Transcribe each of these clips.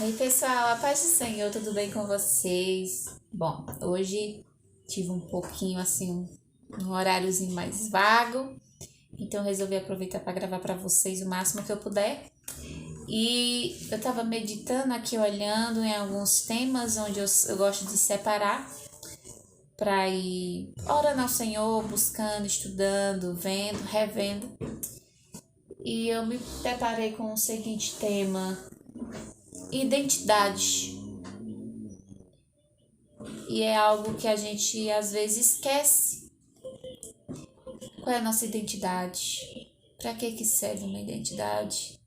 Oi, pessoal, a paz do Senhor, tudo bem com vocês? Bom, hoje tive um pouquinho assim, um horáriozinho mais vago, então resolvi aproveitar para gravar para vocês o máximo que eu puder. E eu tava meditando aqui, olhando em alguns temas onde eu gosto de separar para ir orando ao Senhor, buscando, estudando, vendo, revendo. E eu me deparei com o seguinte tema: identidade. E é algo que a gente às vezes esquece. Qual é a nossa identidade? Para que serve uma identidade?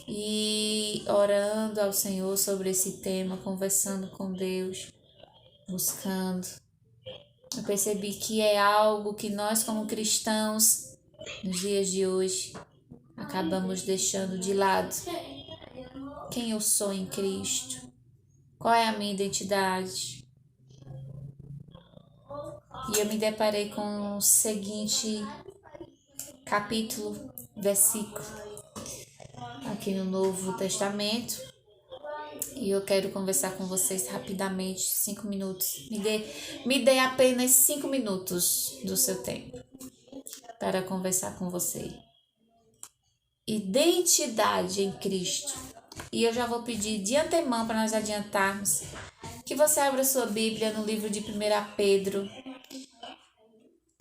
E orando ao Senhor sobre esse tema, conversando com Deus, buscando. Eu percebi que é algo que nós, como cristãos, nos dias de hoje, acabamos deixando de lado. Quem eu sou em Cristo? Qual é a minha identidade? E eu me deparei com o seguinte capítulo, versículo, aqui no Novo Testamento. E eu quero conversar com vocês rapidamente, 5 minutos. Me dê apenas 5 minutos do seu tempo para conversar com você. Identidade em Cristo. E eu já vou pedir de antemão para nós adiantarmos que você abra sua Bíblia no livro de 1 Pedro.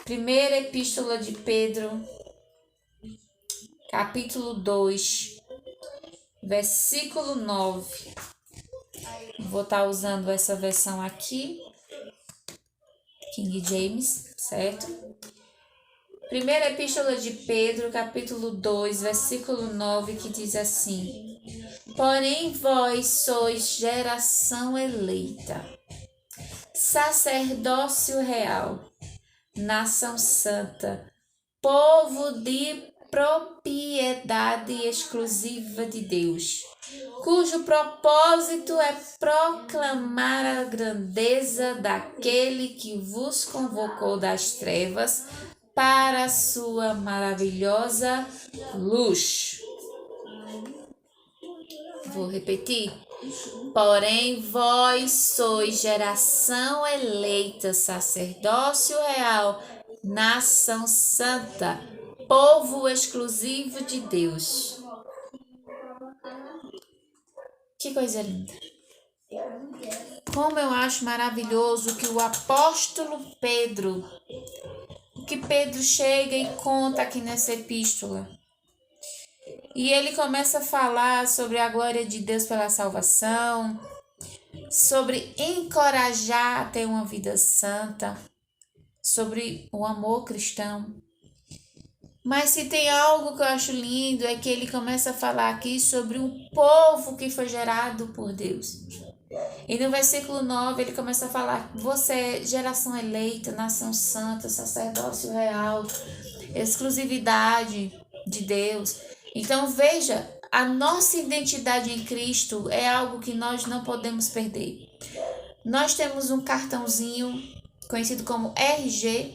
Primeira Epístola de Pedro, capítulo 2, versículo 9. Vou estar usando essa versão aqui, King James, certo? Primeira Epístola de Pedro, capítulo 2, versículo 9, que diz assim: Porém vós sois geração eleita, sacerdócio real, nação santa, povo de propriedade exclusiva de Deus, cujo propósito é proclamar a grandeza daquele que vos convocou das trevas para a sua maravilhosa luz. Vou repetir. Porém, vós sois geração eleita, sacerdócio real, nação santa, povo exclusivo de Deus. Que coisa linda. Como eu acho maravilhoso que o apóstolo Pedro, que Pedro chega e conta aqui nessa epístola. E ele começa a falar sobre a glória de Deus pela salvação, sobre encorajar a ter uma vida santa, sobre o amor cristão. Mas se tem algo que eu acho lindo é que ele começa a falar aqui sobre um povo que foi gerado por Deus. E no versículo 9 ele começa a falar: você é geração eleita, nação santa, sacerdócio real, exclusividade de Deus. Então veja, a nossa identidade em Cristo é algo que nós não podemos perder. Nós temos um cartãozinho conhecido como RG,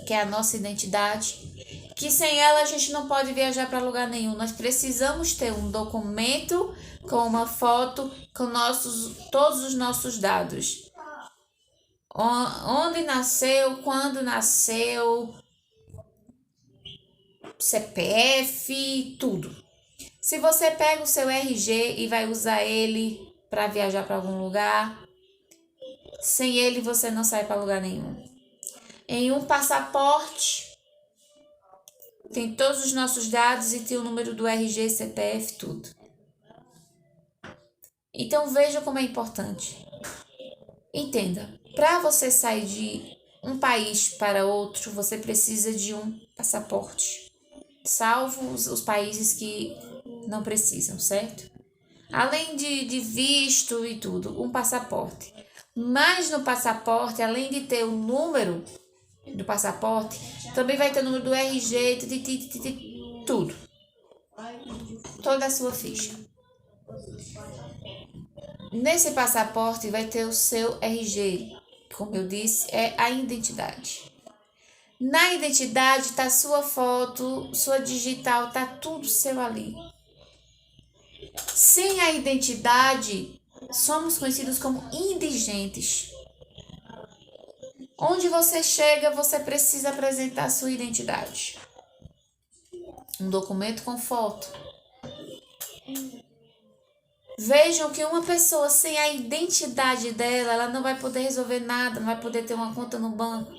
que é a nossa identidade, que sem ela a gente não pode viajar para lugar nenhum. Nós precisamos ter um documento com uma foto com todos os nossos dados. Onde nasceu, quando nasceu, CPF, tudo. Se você pega o seu RG e vai usar ele para viajar para algum lugar, sem ele você não sai para lugar nenhum. Em um passaporte tem todos os nossos dados e tem o número do RG, CPF, tudo. Então veja como é importante. Entenda, para você sair de um país para outro, você precisa de um passaporte. Salvo os países que não precisam, certo? Além de visto e tudo, um passaporte. Mas no passaporte, além de ter o número do passaporte, também vai ter o número do RG, tudo. Toda a sua ficha. Nesse passaporte vai ter o seu RG. Como eu disse, é a identidade. Na identidade tá sua foto, sua digital, tá tudo seu ali. Sem a identidade, somos conhecidos como indigentes. Onde você chega, você precisa apresentar sua identidade. Um documento com foto. Vejam que uma pessoa sem a identidade dela, ela não vai poder resolver nada, não vai poder ter uma conta no banco,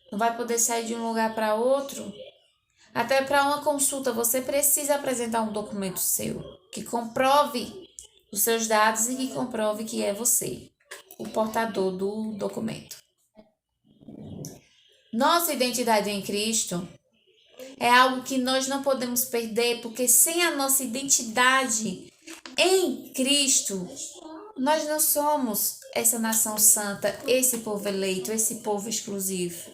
não vai poder sair de um lugar para outro. Até para uma consulta, você precisa apresentar um documento seu, que comprove os seus dados e que comprove que é você, o portador do documento. Nossa identidade em Cristo é algo que nós não podemos perder, porque sem a nossa identidade em Cristo, nós não somos essa nação santa, esse povo eleito, esse povo exclusivo.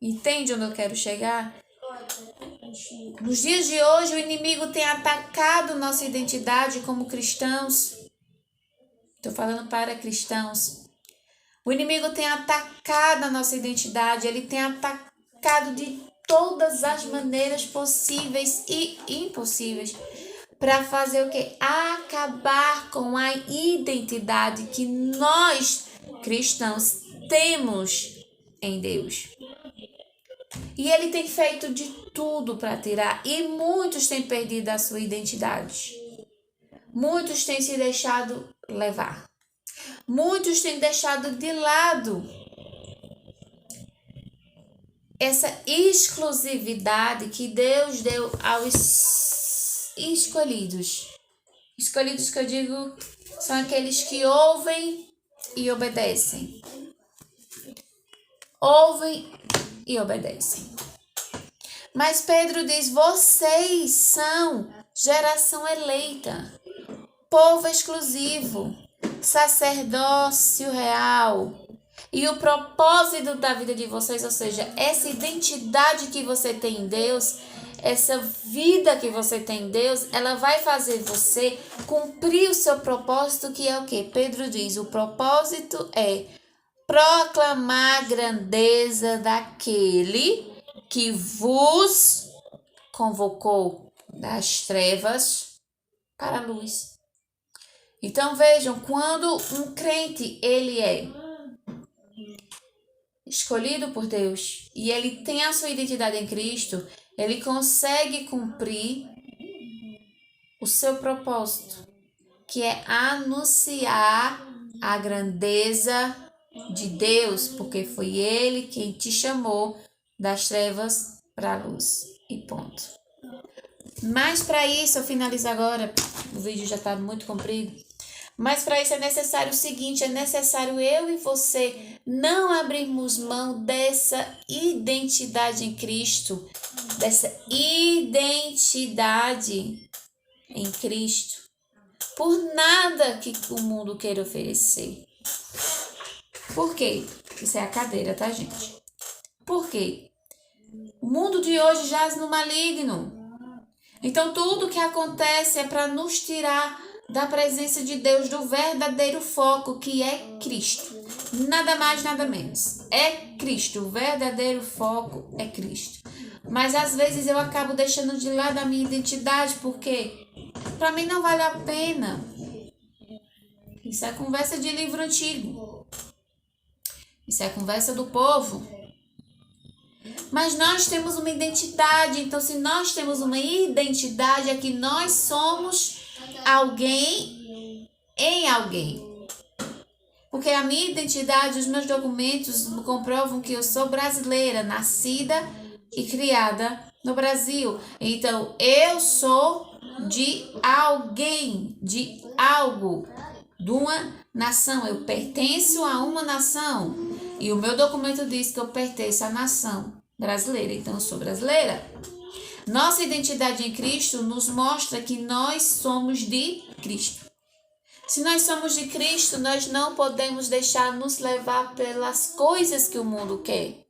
Entende onde eu quero chegar? Nos dias de hoje, o inimigo tem atacado nossa identidade como cristãos. Estou falando para cristãos. O inimigo tem atacado a nossa identidade, ele tem atacado de todas as maneiras possíveis e impossíveis para fazer o quê? Acabar com a identidade que nós, cristãos, temos em Deus. E ele tem feito de tudo para tirar, e muitos têm perdido a sua identidade. Muitos têm se deixado levar. Muitos têm deixado de lado essa exclusividade que Deus deu aos escolhidos. Escolhidos que eu digo são aqueles que ouvem e obedecem. Ouvem e obedecem. Mas Pedro diz: vocês são geração eleita, povo exclusivo, sacerdócio real. E o propósito da vida de vocês, ou seja, essa identidade que você tem em Deus, essa vida que você tem em Deus, ela vai fazer você cumprir o seu propósito, que é o quê? Pedro diz: o propósito é proclamar a grandeza daquele que vos convocou das trevas para a luz. Então vejam, quando um crente ele é escolhido por Deus e ele tem a sua identidade em Cristo, ele consegue cumprir o seu propósito, que é anunciar a grandeza de Deus, porque foi Ele quem te chamou das trevas para a luz. E ponto. Mas para isso, eu finalizo agora, o vídeo já está muito comprido. Mas para isso é necessário o seguinte, é necessário eu e você não abrirmos mão dessa identidade em Cristo, dessa identidade em Cristo, por nada que o mundo queira oferecer. Por quê? Isso é a cadeira, tá, gente? Por quê? O mundo de hoje jaz no maligno. Então, tudo que acontece é para nos tirar da presença de Deus, do verdadeiro foco, que é Cristo. Nada mais, nada menos. É Cristo. O verdadeiro foco é Cristo. Mas, às vezes, eu acabo deixando de lado a minha identidade, porque para mim não vale a pena. Isso é conversa de livro antigo. Isso é conversa do povo. Mas nós temos uma identidade. Então, se nós temos uma identidade, é que nós somos alguém em alguém. Porque a minha identidade, os meus documentos comprovam que eu sou brasileira, nascida e criada no Brasil. Então, eu sou de alguém, de algo, de uma nação. Eu pertenço a uma nação. E o meu documento diz que eu pertenço à nação brasileira. Então, eu sou brasileira. Nossa identidade em Cristo nos mostra que nós somos de Cristo. Se nós somos de Cristo, nós não podemos deixar nos levar pelas coisas que o mundo quer.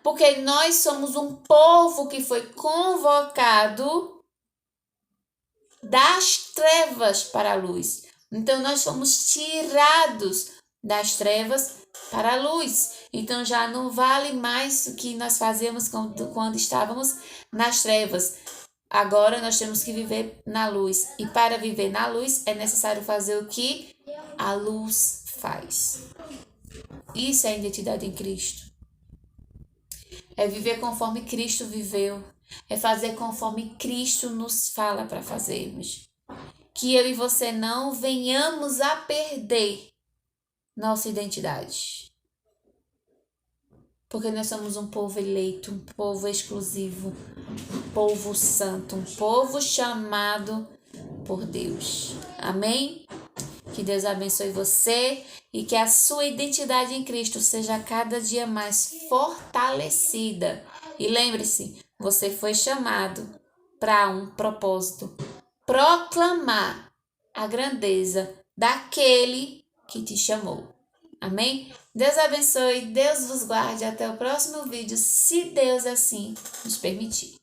Porque nós somos um povo que foi convocado das trevas para a luz. Então, nós fomos tirados das trevas para a luz. Então, já não vale mais o que nós fazíamos quando estávamos nas trevas. Agora nós temos que viver na luz. E para viver na luz é necessário fazer o que a luz faz. Isso é a identidade em Cristo. É viver conforme Cristo viveu. É fazer conforme Cristo nos fala para fazermos. Que eu e você não venhamos a perder nossa identidade. Porque nós somos um povo eleito, um povo exclusivo, um povo santo, um povo chamado por Deus. Amém? Que Deus abençoe você e que a sua identidade em Cristo seja cada dia mais fortalecida. E lembre-se, você foi chamado para um propósito: proclamar a grandeza daquele que te chamou. Amém? Deus abençoe, Deus vos guarde. Até o próximo vídeo, se Deus assim nos permitir.